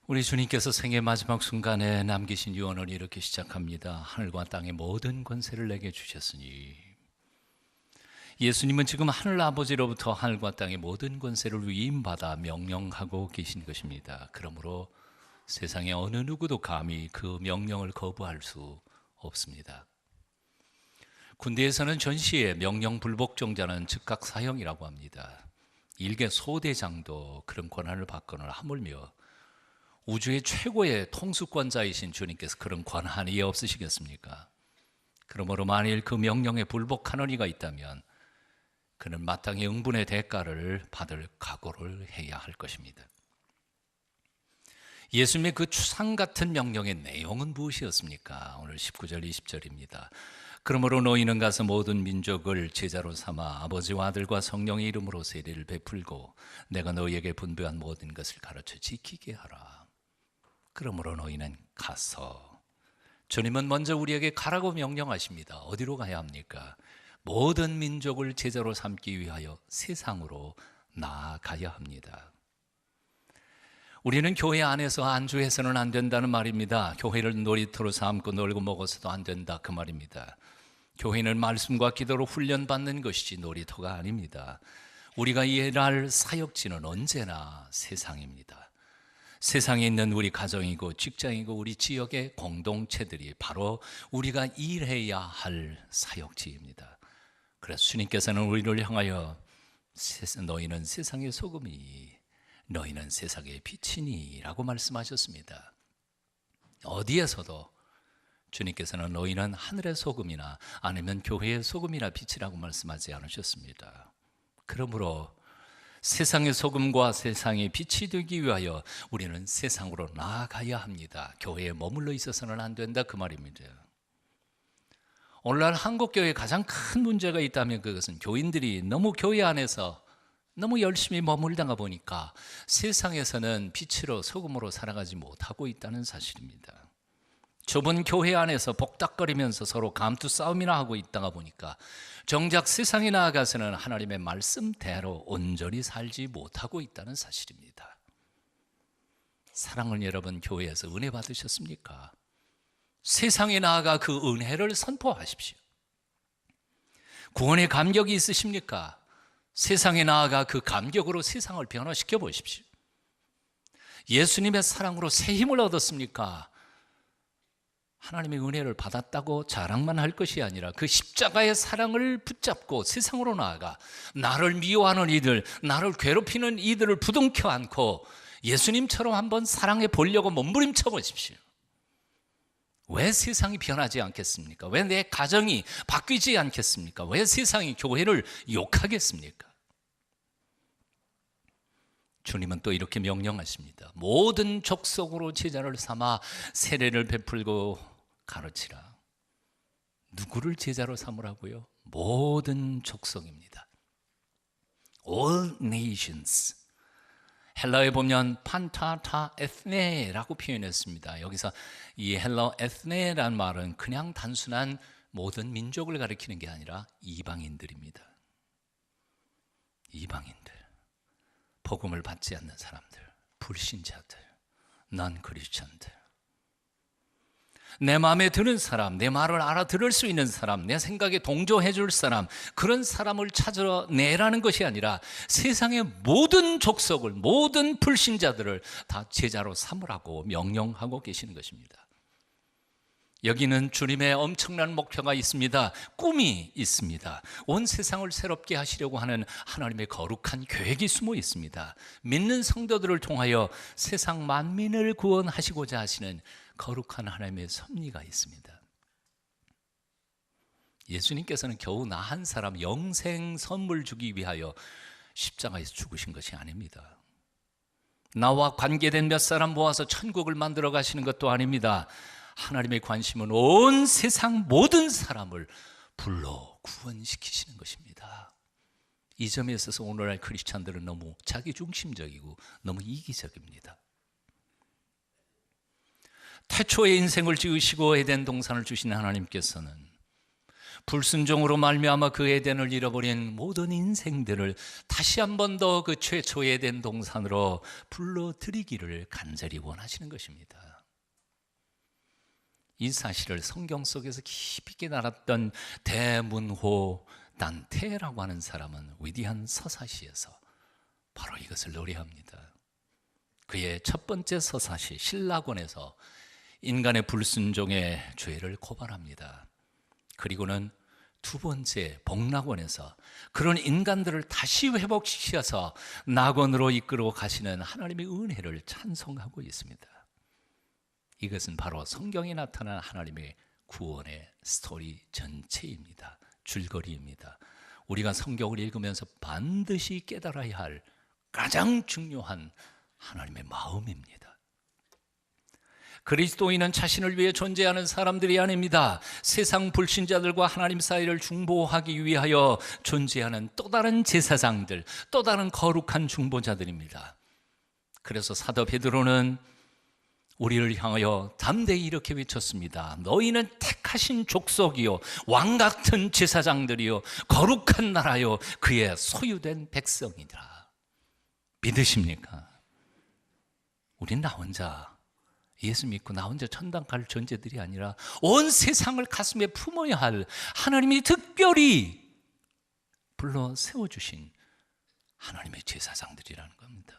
우리 주님께서 생의 마지막 순간에 남기신 유언을 이렇게 시작합니다. 하늘과 땅의 모든 권세를 내게 주셨으니. 예수님은 지금 하늘 아버지로부터 하늘과 땅의 모든 권세를 위임받아 명령하고 계신 것입니다. 그러므로 세상의 어느 누구도 감히 그 명령을 거부할 수 없습니다. 군대에서는 전시에 명령 불복종자는 즉각 사형이라고 합니다. 일개 소대장도 그런 권한을 받거나 하물며 우주의 최고의 통수권자이신 주님께서 그런 권한이 없으시겠습니까? 그러므로 만일 그 명령에 불복하는 이가 있다면 그는 마땅히 응분의 대가를 받을 각오를 해야 할 것입니다. 예수님의 그 추상 같은 명령의 내용은 무엇이었습니까? 오늘 19절 20절입니다. 그러므로 너희는 가서 모든 민족을 제자로 삼아 아버지와 아들과 성령의 이름으로 세례를 베풀고 내가 너희에게 분부한 모든 것을 가르쳐 지키게 하라. 그러므로 너희는 가서, 주님은 먼저 우리에게 가라고 명령하십니다. 어디로 가야 합니까? 모든 민족을 제자로 삼기 위하여 세상으로 나아가야 합니다. 우리는 교회 안에서 안주해서는 안 된다는 말입니다. 교회를 놀이터로 삼고 놀고 먹어서도 안 된다, 그 말입니다. 교회는 말씀과 기도로 훈련받는 것이지 놀이터가 아닙니다. 우리가 일할 사역지는 언제나 세상입니다. 세상에 있는 우리 가정이고 직장이고 우리 지역의 공동체들이 바로 우리가 일해야 할 사역지입니다. 그래서 주님께서는 우리를 향하여 너희는 세상의 소금이니 너희는 세상의 빛이니 라고 말씀하셨습니다. 어디에서도 주님께서는 너희는 하늘의 소금이나 아니면 교회의 소금이나 빛이라고 말씀하지 않으셨습니다. 그러므로 세상의 소금과 세상의 빛이 되기 위하여 우리는 세상으로 나아가야 합니다. 교회에 머물러 있어서는 안 된다, 그 말입니다. 오늘날 한국교회에 가장 큰 문제가 있다면 그것은 교인들이 너무 교회 안에서 너무 열심히 머물다가 보니까 세상에서는 빛으로 소금으로 살아가지 못하고 있다는 사실입니다. 좁은 교회 안에서 복닥거리면서 서로 감투 싸움이나 하고 있다가 보니까 정작 세상에 나아가서는 하나님의 말씀대로 온전히 살지 못하고 있다는 사실입니다. 사랑하는 여러분, 교회에서 은혜 받으셨습니까? 세상에 나아가 그 은혜를 선포하십시오. 구원의 감격이 있으십니까? 세상에 나아가 그 감격으로 세상을 변화시켜 보십시오. 예수님의 사랑으로 새 힘을 얻었습니까? 하나님의 은혜를 받았다고 자랑만 할 것이 아니라 그 십자가의 사랑을 붙잡고 세상으로 나아가 나를 미워하는 이들, 나를 괴롭히는 이들을 부둥켜 안고 예수님처럼 한번 사랑해 보려고 몸부림쳐 보십시오. 왜 세상이 변하지 않겠습니까? 왜 내 가정이 바뀌지 않겠습니까? 왜 세상이 교회를 욕하겠습니까? 주님은 또 이렇게 명령하십니다. 모든 족속으로 제자를 삼아 세례를 베풀고 가르치라. 누구를 제자로 삼으라고요? 모든 족속입니다. All nations. 헬라에 보면 판타타 에스네라고 표현했습니다. 여기서 이 헬라 에스네라는 말은 그냥 단순한 모든 민족을 가리키는 게 아니라 이방인들입니다. 이방인들, 복음을 받지 않는 사람들, 불신자들, 난 크리스천들, 내 마음에 드는 사람, 내 말을 알아들을 수 있는 사람, 내 생각에 동조해 줄 사람, 그런 사람을 찾아내라는 것이 아니라 세상의 모든 족속을, 모든 불신자들을 다 제자로 삼으라고 명령하고 계시는 것입니다. 여기는 주님의 엄청난 목표가 있습니다. 꿈이 있습니다. 온 세상을 새롭게 하시려고 하는 하나님의 거룩한 계획이 숨어 있습니다. 믿는 성도들을 통하여 세상 만민을 구원하시고자 하시는 거룩한 하나님의 섭리가 있습니다. 예수님께서는 겨우 나 한 사람 영생 선물 주기 위하여 십자가에서 죽으신 것이 아닙니다. 나와 관계된 몇 사람 모아서 천국을 만들어 가시는 것도 아닙니다. 하나님의 관심은 온 세상 모든 사람을 불러 구원시키시는 것입니다. 이 점에 있어서 오늘날 크리스찬들은 너무 자기중심적이고 너무 이기적입니다. 태초의 인생을 지으시고 에덴 동산을 주신 하나님께서는 불순종으로 말미암아 그 에덴을 잃어버린 모든 인생들을 다시 한 번 더 그 최초 에덴 동산으로 불러들이기를 간절히 원하시는 것입니다. 이 사실을 성경 속에서 깊이 있게 알았던 대문호 단테라고 하는 사람은 위대한 서사시에서 바로 이것을 노래합니다. 그의 첫 번째 서사시 신라권에서 인간의 불순종의 죄를 고발합니다. 그리고는 두 번째 복락원에서 그런 인간들을 다시 회복시켜서 낙원으로 이끌어 가시는 하나님의 은혜를 찬송하고 있습니다. 이것은 바로 성경에 나타난 하나님의 구원의 스토리 전체입니다. 줄거리입니다. 우리가 성경을 읽으면서 반드시 깨달아야 할 가장 중요한 하나님의 마음입니다. 그리스도인은 자신을 위해 존재하는 사람들이 아닙니다. 세상 불신자들과 하나님 사이를 중보하기 위하여 존재하는 또 다른 제사장들, 또 다른 거룩한 중보자들입니다. 그래서 사도 베드로는 우리를 향하여 담대히 이렇게 외쳤습니다. 너희는 택하신 족속이요 왕 같은 제사장들이요 거룩한 나라요 그의 소유된 백성이라. 믿으십니까? 우린 나 혼자 예수 믿고 나 혼자 천당 갈 존재들이 아니라 온 세상을 가슴에 품어야 할 하나님이 특별히 불러 세워주신 하나님의 제사장들이라는 겁니다.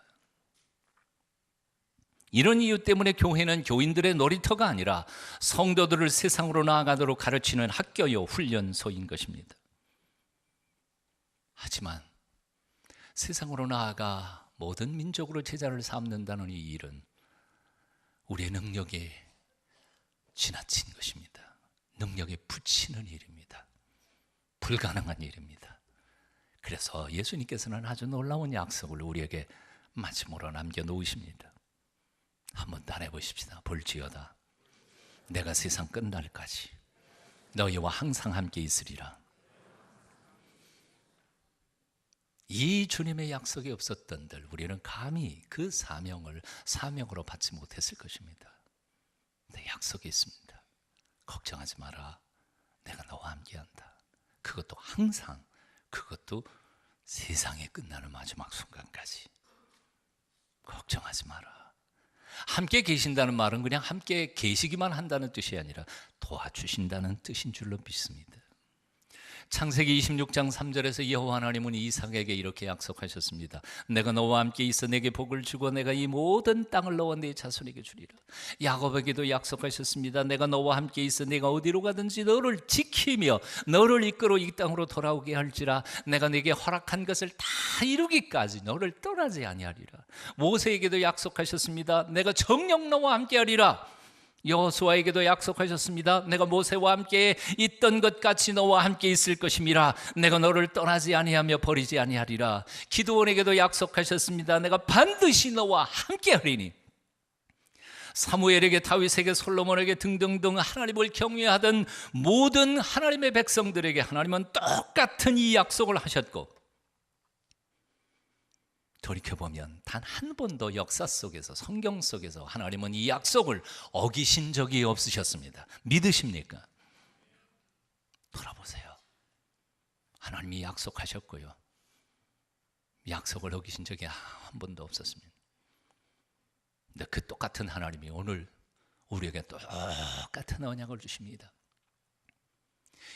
이런 이유 때문에 교회는 교인들의 놀이터가 아니라 성도들을 세상으로 나아가도록 가르치는 학교요 훈련소인 것입니다. 하지만 세상으로 나아가 모든 민족으로 제자를 삼는다는 이 일은 우리의 능력에 지나친 것입니다. 능력에 붙이는 일입니다. 불가능한 일입니다. 그래서 예수님께서는 아주 놀라운 약속을 우리에게 마지막으로 남겨놓으십니다. 한번 따라해보십시다. 볼지어다 내가 세상 끝날까지 너희와 항상 함께 있으리라. 이 주님의 약속이 없었던들 우리는 감히 그 사명으로 받지 못했을 것입니다. 내 약속이 있습니다. 걱정하지 마라. 내가 너와 함께한다. 그것도 항상, 그것도 세상이 끝나는 마지막 순간까지. 걱정하지 마라. 함께 계신다는 말은 그냥 함께 계시기만 한다는 뜻이 아니라 도와주신다는 뜻인 줄로 믿습니다. 창세기 26장 3절에서 여호와 하나님은 이삭에게 이렇게 약속하셨습니다. 내가 너와 함께 있어 내게 복을 주고 내가 이 모든 땅을 너와 네 자손에게 주리라. 야곱에게도 약속하셨습니다. 내가 너와 함께 있어 내가 어디로 가든지 너를 지키며 너를 이끌어 이 땅으로 돌아오게 할지라. 내가 네게 허락한 것을 다 이루기까지 너를 떠나지 아니하리라. 모세에게도 약속하셨습니다. 내가 정녕 너와 함께 하리라. 여호수아에게도 약속하셨습니다. 내가 모세와 함께 있던 것 같이 너와 함께 있을 것임이라. 내가 너를 떠나지 아니하며 버리지 아니하리라. 기드온에게도 약속하셨습니다. 내가 반드시 너와 함께 하리니. 사무엘에게, 다윗에게, 솔로몬에게 등등등 하나님을 경외하던 모든 하나님의 백성들에게 하나님은 똑같은 이 약속을 하셨고, 돌이켜보면 단 한 번도 역사 속에서 성경 속에서 하나님은 이 약속을 어기신 적이 없으셨습니다. 믿으십니까? 돌아보세요. 하나님이 약속하셨고요, 약속을 어기신 적이 한 번도 없었습니다. 근데 그 똑같은 하나님이 오늘 우리에게 똑같은 언약을 주십니다.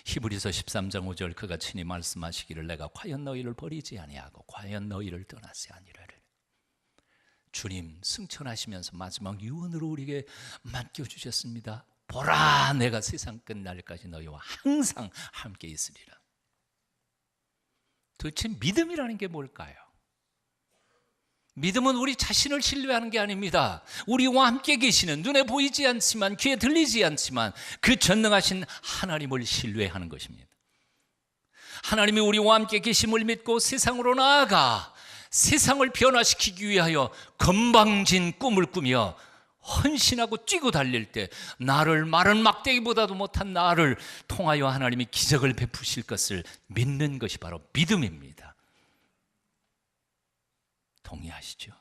히브리서 13장 5절 그가 친히 말씀하시기를 내가 과연 너희를 버리지 아니하고 과연 너희를 떠나지 아니하리라. 주님 승천하시면서 마지막 유언으로 우리에게 맡겨주셨습니다. 보라 내가 세상 끝날까지 너희와 항상 함께 있으리라. 도대체 믿음이라는 게 뭘까요? 믿음은 우리 자신을 신뢰하는 게 아닙니다. 우리와 함께 계시는, 눈에 보이지 않지만 귀에 들리지 않지만 그 전능하신 하나님을 신뢰하는 것입니다. 하나님이 우리와 함께 계심을 믿고 세상으로 나아가 세상을 변화시키기 위하여 건방진 꿈을 꾸며 헌신하고 뛰고 달릴 때 나를 마른 막대기보다도 못한 나를 통하여 하나님이 기적을 베푸실 것을 믿는 것이 바로 믿음입니다. 동의하시죠?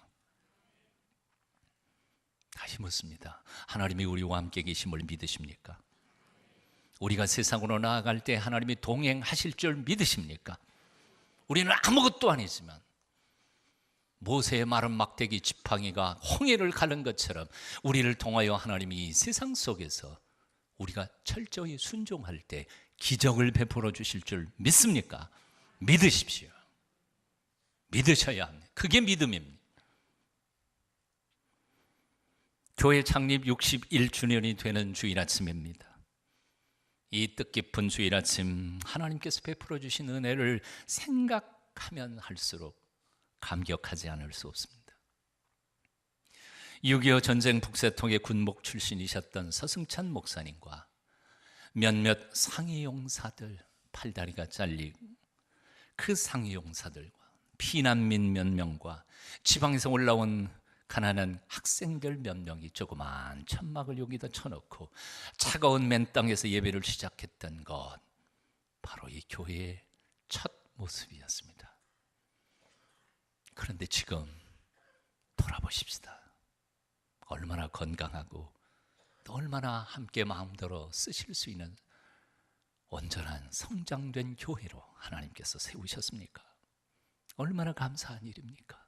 다시 묻습니다. 하나님이 우리와 함께 계심을 믿으십니까? 우리가 세상으로 나아갈 때 하나님이 동행하실 줄 믿으십니까? 우리는 아무것도 아니지만 모세의 마른 막대기 지팡이가 홍해를 가른 것처럼 우리를 통하여 하나님이 이 세상 속에서 우리가 철저히 순종할 때 기적을 베풀어 주실 줄 믿습니까? 믿으십시오. 믿으셔야 합니다. 그게 믿음입니다. 교회 창립 61주년이 되는 주일 아침입니다. 이 뜻깊은 주일 아침 하나님께서 베풀어 주신 은혜를 생각하면 할수록 감격하지 않을 수 없습니다. 6.25 전쟁 북새통의 군목 출신이셨던 서승찬 목사님과 몇몇 상위용사들, 팔다리가 잘리고 그 상위용사들과 피난민 몇 명과 지방에서 올라온 가난한 학생들 몇 명이 조그만 천막을 여기다 쳐놓고 차가운 맨 땅에서 예배를 시작했던 것, 바로 이 교회의 첫 모습이었습니다. 그런데 지금 돌아보십시다. 얼마나 건강하고 또 얼마나 함께 마음대로 쓰실 수 있는 온전한 성장된 교회로 하나님께서 세우셨습니까? 얼마나 감사한 일입니까?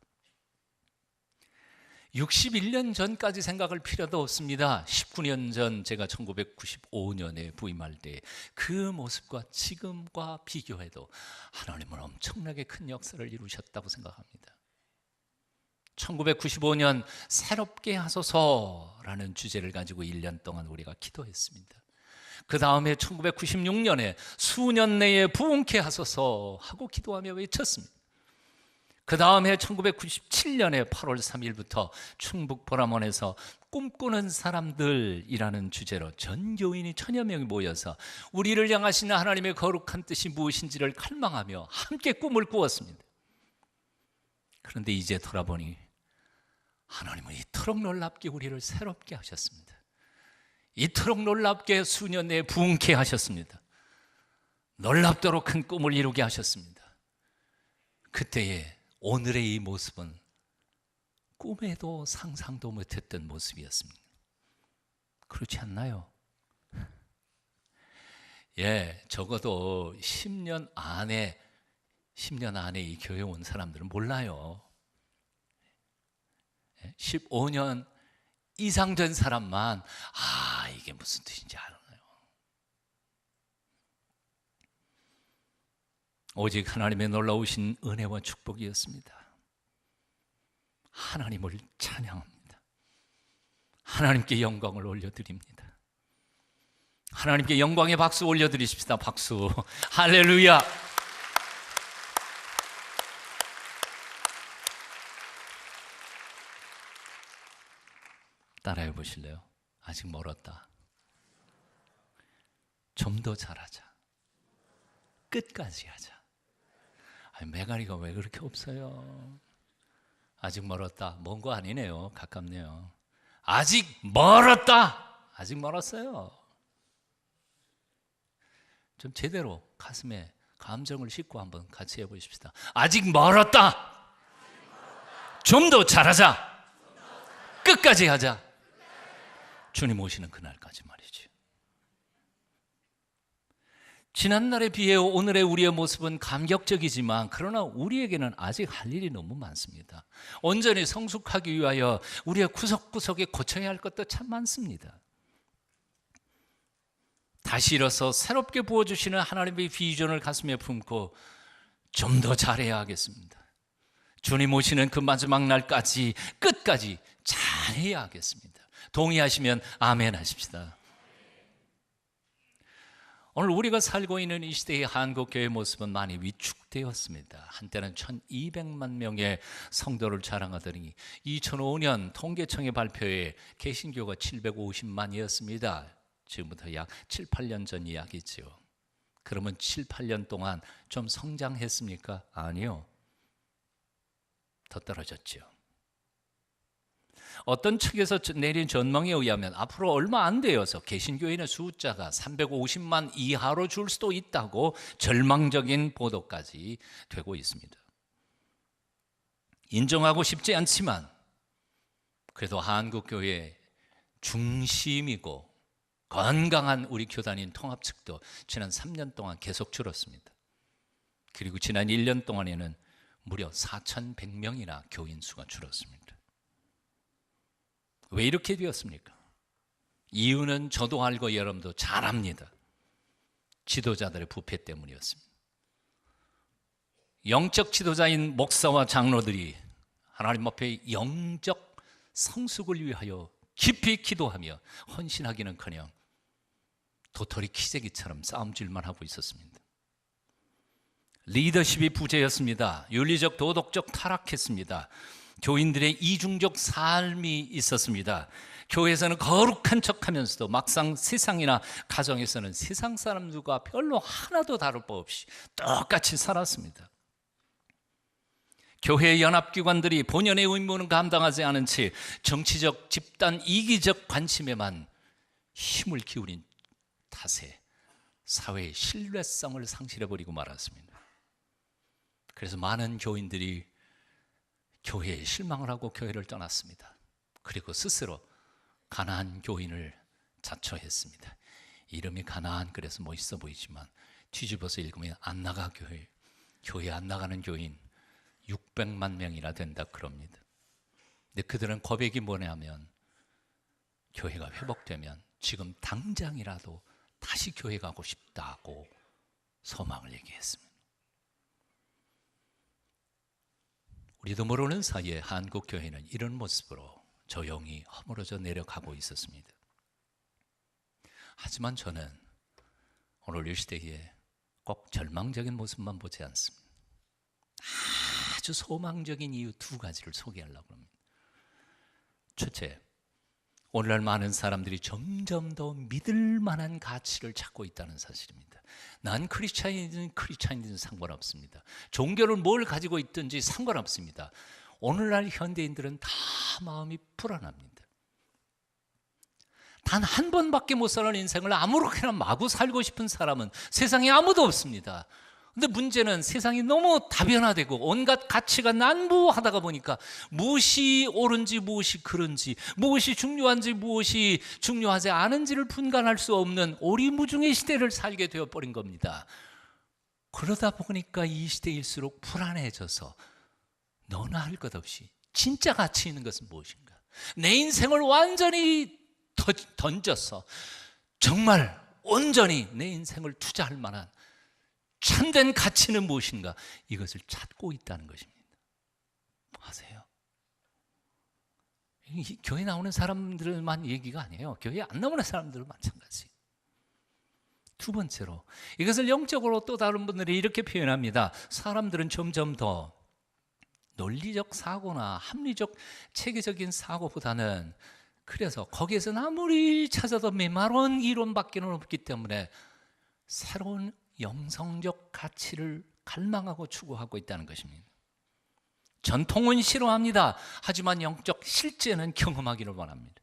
61년 전까지 생각할 필요도 없습니다. 19년 전 제가 1995년에 부임할 때 그 모습과 지금과 비교해도 하나님은 엄청나게 큰 역사를 이루셨다고 생각합니다. 1995년 새롭게 하소서라는 주제를 가지고 1년 동안 우리가 기도했습니다. 그 다음에 1996년에 수년 내에 부흥케 하소서 하고 기도하며 외쳤습니다. 그 다음에 1997년에 8월 3일부터 충북 보람원에서 꿈꾸는 사람들이라는 주제로 전 교인이 1000여 명이 모여서 우리를 향하시는 하나님의 거룩한 뜻이 무엇인지를 갈망하며 함께 꿈을 꾸었습니다. 그런데 이제 돌아보니 하나님은 이토록 놀랍게 우리를 새롭게 하셨습니다. 이토록 놀랍게 수년 내에 부흥케 하셨습니다. 놀랍도록 큰 꿈을 이루게 하셨습니다. 그때에 오늘의 이 모습은 꿈에도 상상도 못했던 모습이었습니다. 그렇지 않나요? 예, 적어도 10년 안에 이 교회에 온 사람들은 몰라요. 15년 이상 된 사람만 이게 무슨 뜻인지 알아요. 오직 하나님의 놀라우신 은혜와 축복이었습니다. 하나님을 찬양합니다. 하나님께 영광을 올려드립니다. 하나님께 영광의 박수 올려드리십시다. 박수. 할렐루야. 따라해 보실래요? 아직 멀었다. 좀 더 잘하자. 끝까지 하자. 메가리가 왜 그렇게 없어요? 아직 멀었다. 먼 거 아니네요. 가깝네요. 아직 멀었다. 아직 멀었어요. 좀 제대로 가슴에 감정을 싣고 한번 같이 해보십시다. 아직 멀었다. 좀 더 잘하자. 끝까지 하자. 주님 오시는 그날까지 말이죠. 지난날에 비해 오늘의 우리의 모습은 감격적이지만 그러나 우리에게는 아직 할 일이 너무 많습니다. 온전히 성숙하기 위하여 우리의 구석구석에 고쳐야 할 것도 참 많습니다. 다시 일어서 새롭게 부어주시는 하나님의 비전을 가슴에 품고 좀 더 잘해야 하겠습니다. 주님 오시는 그 마지막 날까지 끝까지 잘해야 하겠습니다. 동의하시면 아멘 하십시다. 오늘 우리가 살고 있는 이 시대의 한국교회의 모습은 많이 위축되었습니다. 한때는 1200만 명의 성도를 자랑하더니 2005년 통계청의 발표에 개신교가 750만이었습니다. 지금부터 약 7, 8년 전 이야기죠. 그러면 7, 8년 동안 좀 성장했습니까? 아니요. 더 떨어졌죠. 어떤 측에서 내린 전망에 의하면 앞으로 얼마 안 되어서 개신교인의 숫자가 350만 이하로 줄 수도 있다고 절망적인 보도까지 되고 있습니다. 인정하고 싶지 않지만 그래도 한국교회의 중심이고 건강한 우리 교단인 통합측도 지난 3년 동안 계속 줄었습니다. 그리고 지난 1년 동안에는 무려 4,100명이나 교인 수가 줄었습니다. 왜 이렇게 되었습니까? 이유는 저도 알고 여러분도 잘 압니다. 지도자들의 부패 때문이었습니다. 영적 지도자인 목사와 장로들이 하나님 앞에 영적 성숙을 위하여 깊이 기도하며 헌신하기는커녕 도토리 키재기처럼 싸움질만 하고 있었습니다. 리더십이 부재였습니다. 윤리적 도덕적 타락했습니다. 교인들의 이중적 삶이 있었습니다. 교회에서는 거룩한 척하면서도 막상 세상이나 가정에서는 세상 사람들과 별로 하나도 다를 바 없이 똑같이 살았습니다. 교회 연합기관들이 본연의 의무는 감당하지 않은 채 정치적 집단 이기적 관심에만 힘을 기울인 탓에 사회의 신뢰성을 상실해버리고 말았습니다. 그래서 많은 교인들이 교회에 실망을 하고 교회를 떠났습니다. 그리고 스스로 가나안 교인을 자처했습니다. 이름이 가나안 그래서 멋있어 보이지만 뒤집어서 읽으면 안나가 교회 안 나가는 교인 600만 명이나 된다 그럽니다. 근데 그들은 고백이 뭐냐면 교회가 회복되면 지금 당장이라도 다시 교회 가고 싶다고 소망을 얘기했습니다. 우리도 모르는 사이에 한국 교회는 이런 모습으로 조용히 허물어져 내려가고 있었습니다. 하지만 저는 오늘 이 시대에 꼭 절망적인 모습만 보지 않습니다. 아주 소망적인 이유 2가지를 소개하려고 합니다. 첫째, 오늘날 많은 사람들이 점점 더 믿을 만한 가치를 찾고 있다는 사실입니다. 난 크리스찬이든 상관없습니다. 종교를 뭘 가지고 있든지 상관없습니다. 오늘날 현대인들은 다 마음이 불안합니다. 단 한 번밖에 못 사는 인생을 아무렇게나 마구 살고 싶은 사람은 세상에 아무도 없습니다. 근데 문제는 세상이 너무 다변화되고 온갖 가치가 난무하다가 보니까 무엇이 옳은지 무엇이 그른지 무엇이 중요한지 무엇이 중요하지 않은지를 분간할 수 없는 오리무중의 시대를 살게 되어버린 겁니다. 그러다 보니까 이 시대일수록 불안해져서 너나 할 것 없이 진짜 가치 있는 것은 무엇인가? 내 인생을 완전히 던져서 정말 온전히 내 인생을 투자할 만한 참된 가치는 무엇인가? 이것을 찾고 있다는 것입니다. 아세요? 교회 나오는 사람들만 얘기가 아니에요. 교회 안 나오는 사람들은 마찬가지. 2번째로 이것을 영적으로 또 다른 분들이 이렇게 표현합니다. 사람들은 점점 더 논리적 사고나 합리적 체계적인 사고보다는 그래서 거기에서는 아무리 찾아도 메마른 이론밖에 없기 때문에 새로운 영성적 가치를 갈망하고 추구하고 있다는 것입니다. 전통은 싫어합니다. 하지만 영적 실제는 경험하기를 원합니다.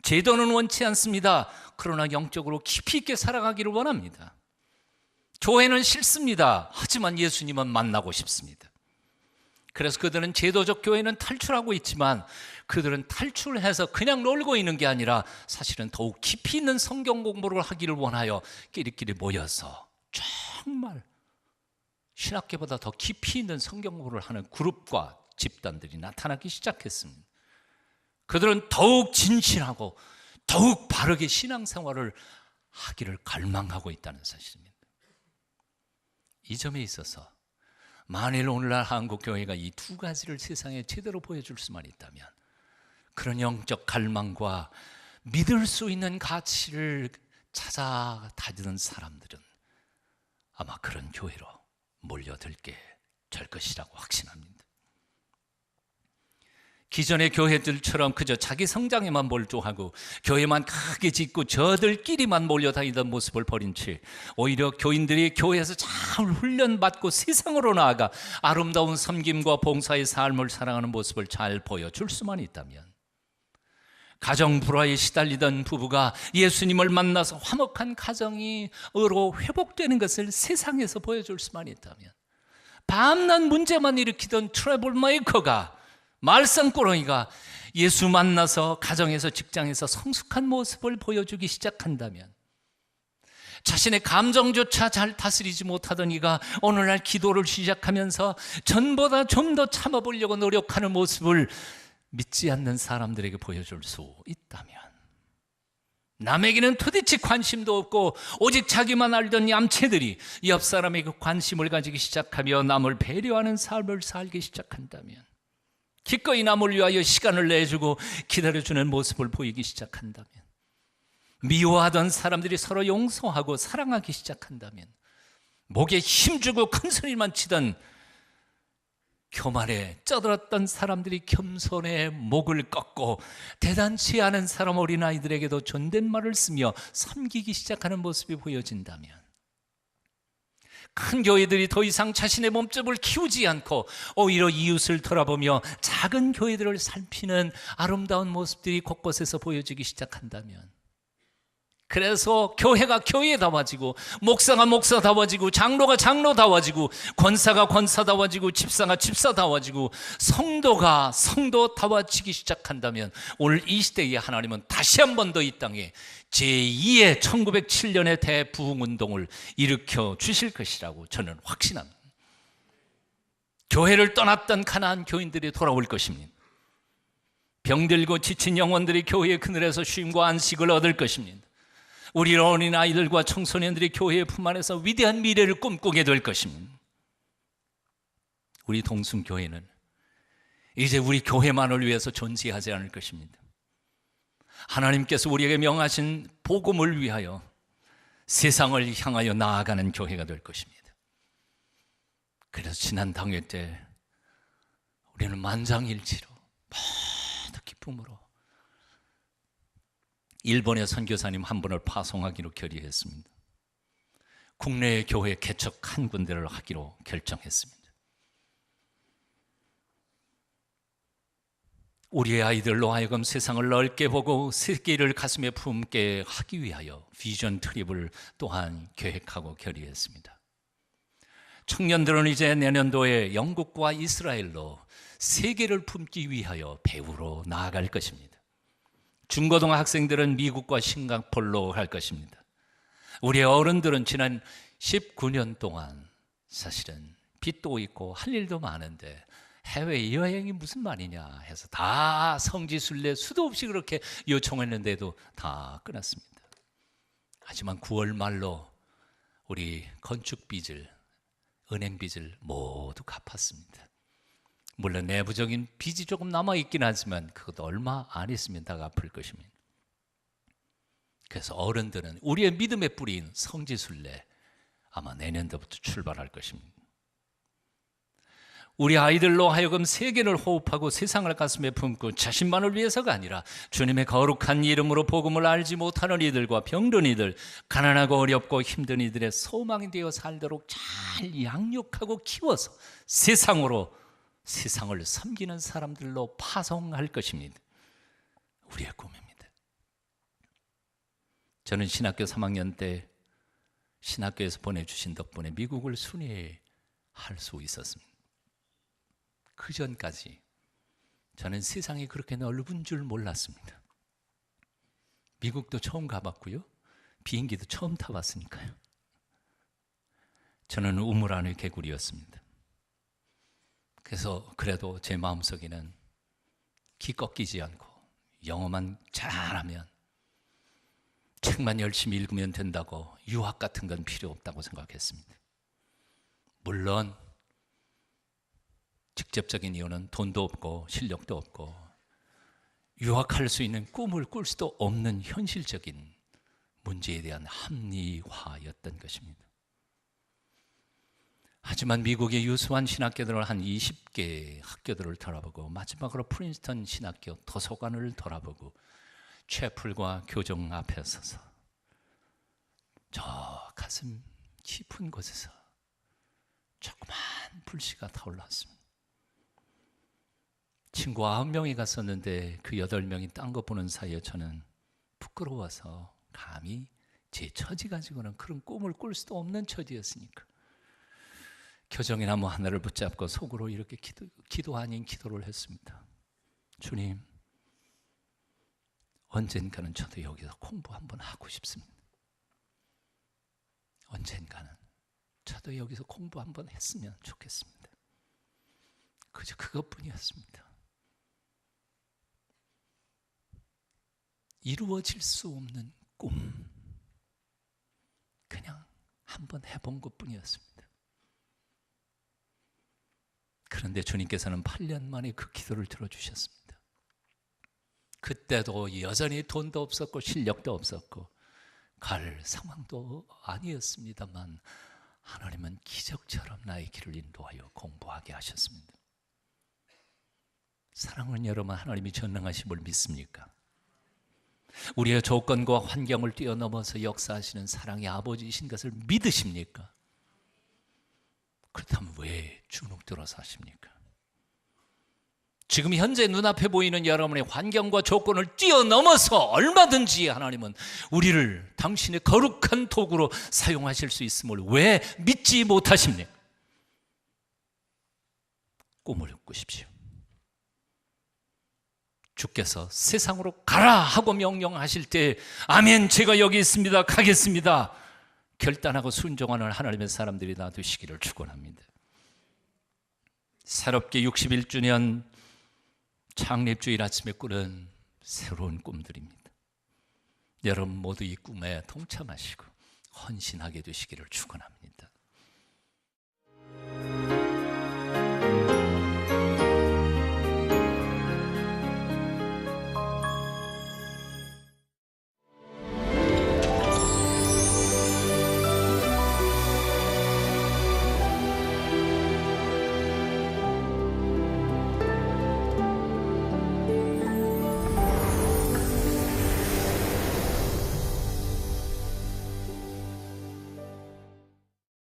제도는 원치 않습니다. 그러나 영적으로 깊이 있게 살아가기를 원합니다. 교회는 싫습니다. 하지만 예수님은 만나고 싶습니다. 그래서 그들은 제도적 교회는 탈출하고 있지만 그들은 탈출해서 그냥 놀고 있는 게 아니라 사실은 더욱 깊이 있는 성경 공부를 하기를 원하여 끼리끼리 모여서 정말 신학계보다 더 깊이 있는 성경 공부를 하는 그룹과 집단들이 나타나기 시작했습니다. 그들은 더욱 진실하고 더욱 바르게 신앙생활을 하기를 갈망하고 있다는 사실입니다. 이 점에 있어서 만일 오늘날 한국교회가 이 2가지를 세상에 제대로 보여줄 수만 있다면 그런 영적 갈망과 믿을 수 있는 가치를 찾아 다니는 사람들은 아마 그런 교회로 몰려들게 될 것이라고 확신합니다. 기존의 교회들처럼 그저 자기 성장에만 몰두하고 교회만 크게 짓고 저들끼리만 몰려다니던 모습을 버린 채 오히려 교인들이 교회에서 잘 훈련받고 세상으로 나아가 아름다운 섬김과 봉사의 삶을 살아가는 모습을 잘 보여줄 수만 있다면, 가정 불화에 시달리던 부부가 예수님을 만나서 화목한 가정으로 회복되는 것을 세상에서 보여줄 수만 있다면, 밤낮 문제만 일으키던 트러블 메이커가, 말썽꾸러기가 예수 만나서 가정에서 직장에서 성숙한 모습을 보여주기 시작한다면, 자신의 감정조차 잘 다스리지 못하던 이가 오늘날 기도를 시작하면서 전보다 좀 더 참아보려고 노력하는 모습을 믿지 않는 사람들에게 보여줄 수 있다면, 남에게는 도대체 관심도 없고 오직 자기만 알던 얌체들이 옆 사람에게 관심을 가지기 시작하며 남을 배려하는 삶을 살기 시작한다면, 기꺼이 남을 위하여 시간을 내주고 기다려주는 모습을 보이기 시작한다면, 미워하던 사람들이 서로 용서하고 사랑하기 시작한다면, 목에 힘주고 큰 소리만 치던 교만에 쩌들었던 사람들이 겸손해 목을 꺾고 대단치 않은 사람, 어린아이들에게도 존댓말을 쓰며 섬기기 시작하는 모습이 보여진다면, 큰 교회들이 더 이상 자신의 몸집을 키우지 않고 오히려 이웃을 돌아보며 작은 교회들을 살피는 아름다운 모습들이 곳곳에서 보여지기 시작한다면, 그래서 교회가 교회다워지고 목사가 목사다워지고 장로가 장로다워지고 권사가 권사다워지고 집사가 집사다워지고 성도가 성도다워지기 시작한다면, 오늘 이 시대에 하나님은 다시 한 번 더 이 땅에 제2의 1907년의 대부흥운동을 일으켜 주실 것이라고 저는 확신합니다. 교회를 떠났던 가나안 교인들이 돌아올 것입니다. 병들고 지친 영혼들이 교회의 그늘에서 쉼과 안식을 얻을 것입니다. 우리 어린 아이들과 청소년들이 교회의 품 안에서 위대한 미래를 꿈꾸게 될 것입니다. 우리 동순교회는 이제 우리 교회만을 위해서 존재하지 않을 것입니다. 하나님께서 우리에게 명하신 복음을 위하여 세상을 향하여 나아가는 교회가 될 것입니다. 그래서 지난 당회 때 우리는 만장일치로 모두 기쁨으로 일본의 선교사님 한 분을 파송하기로 결의했습니다. 국내의 교회 개척 한 군데를 하기로 결정했습니다. 우리의 아이들로 하여금 세상을 넓게 보고 세계를 가슴에 품게 하기 위하여 비전 트립을 또한 계획하고 결의했습니다. 청년들은 이제 내년도에 영국과 이스라엘로 세계를 품기 위하여 배우러 나아갈 것입니다. 중고등학생들은 미국과 싱가포르로 갈 것입니다. 우리의 어른들은 지난 19년 동안 사실은 빚도 있고 할 일도 많은데 해외여행이 무슨 말이냐 해서 다 성지순례 수도 없이 그렇게 요청했는데도 다 끊었습니다. 하지만 9월 말로 우리 건축빚을, 은행빚을 모두 갚았습니다. 물론 내부적인 빚이 조금 남아있긴 하지만 그것도 얼마 안 있으면 다 갚을 것입니다. 그래서 어른들은 우리의 믿음의 뿌리인 성지순례 아마 내년도부터 출발할 것입니다. 우리 아이들로 하여금 세계를 호흡하고 세상을 가슴에 품고 자신만을 위해서가 아니라 주님의 거룩한 이름으로 복음을 알지 못하는 이들과 병든 이들, 가난하고 어렵고 힘든 이들의 소망이 되어 살도록 잘 양육하고 키워서 세상을 섬기는 사람들로 파송할 것입니다. 우리의 꿈입니다. 저는 신학교 3학년 때 신학교에서 보내주신 덕분에 미국을 순회할 수 있었습니다. 그 전까지 저는 세상이 그렇게 넓은 줄 몰랐습니다. 미국도 처음 가봤고요, 비행기도 처음 타봤으니까요. 저는 우물 안의 개구리였습니다. 그래서 그래도 제 마음속에는 기 꺾이지 않고 영어만 잘하면, 책만 열심히 읽으면 된다고 유학 같은 건 필요 없다고 생각했습니다. 물론 직접적인 이유는 돈도 없고 실력도 없고 유학할 수 있는 꿈을 꿀 수도 없는 현실적인 문제에 대한 합리화였던 것입니다. 하지만 미국의 유수한 신학교들을 한 20개 학교들을 돌아보고 마지막으로 프린스턴 신학교 도서관을 돌아보고 채플과 교정 앞에 서서 저 가슴 깊은 곳에서 조그만 불씨가 타올랐습니다. 친구 9명이 갔었는데 그 8명이 딴 거 보는 사이에 저는 부끄러워서 감히 제 처지 가지고는 그런 꿈을 꿀 수도 없는 처지였으니까 교정의 나무 하나를 붙잡고 속으로 이렇게 기도 아닌 기도를 했습니다. 주님, 언젠가는 저도 여기서 공부 한번 하고 싶습니다. 언젠가는 저도 여기서 공부 한번 했으면 좋겠습니다. 그저 그것뿐이었습니다. 이루어질 수 없는 꿈, 그냥 한번 해본 것뿐이었습니다. 그런데 주님께서는 8년 만에 그 기도를 들어주셨습니다. 그때도 여전히 돈도 없었고 실력도 없었고 갈 상황도 아니었습니다만 하나님은 기적처럼 나의 길을 인도하여 공부하게 하셨습니다. 사랑하는 여러분, 하나님이 전능하심을 믿습니까? 우리의 조건과 환경을 뛰어넘어서 역사하시는 사랑의 아버지이신 것을 믿으십니까? 그렇다면 왜 주눅들어 사십니까? 지금 현재 눈앞에 보이는 여러분의 환경과 조건을 뛰어넘어서 얼마든지 하나님은 우리를 당신의 거룩한 도구로 사용하실 수 있음을 왜 믿지 못하십니까? 꿈을 꾸십시오. 주께서 세상으로 가라 하고 명령하실 때 아멘, 제가 여기 있습니다, 가겠습니다 결단하고 순종하는 하나님의 사람들이 놔두시기를 축원합니다. 새롭게 61주년 창립주일 아침에 꾸는 새로운 꿈들입니다. 여러분 모두 이 꿈에 동참하시고 헌신하게 되시기를 축원합니다.